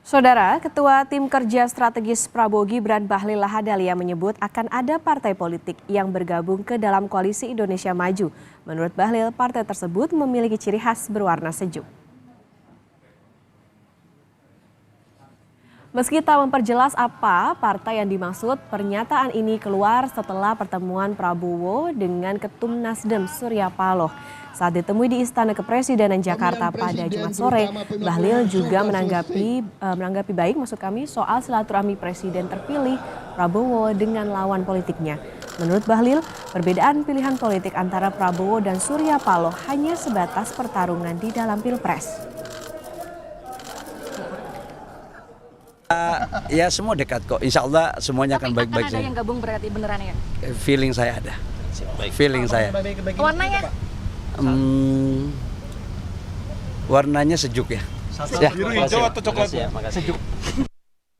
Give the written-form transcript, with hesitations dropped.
Saudara, Ketua Tim Kerja Strategis Prabowo Gibran Bahlil Lahadalia menyebut akan ada partai politik yang bergabung ke dalam Koalisi Indonesia Maju. Menurut Bahlil, partai tersebut memiliki ciri khas berwarna sejuk. Meski tak memperjelas apa partai yang dimaksud, pernyataan ini keluar setelah pertemuan Prabowo dengan Ketum Nasdem Surya Paloh. Saat ditemui di Istana Kepresidenan Jakarta pada Jumat sore, Bahlil juga menanggapi baik soal silaturahmi Presiden terpilih Prabowo dengan lawan politiknya. Menurut Bahlil, perbedaan pilihan politik antara Prabowo dan Surya Paloh hanya sebatas pertarungan di dalam Pilpres. Ya semua dekat kok, insya Allah semuanya akan baik-baik saja. Ada yang gabung berarti beneran ya? Feeling saya ada, feeling saya. Warnanya? Warnanya sejuk ya. Biru, hijau atau coklat? Sejuk.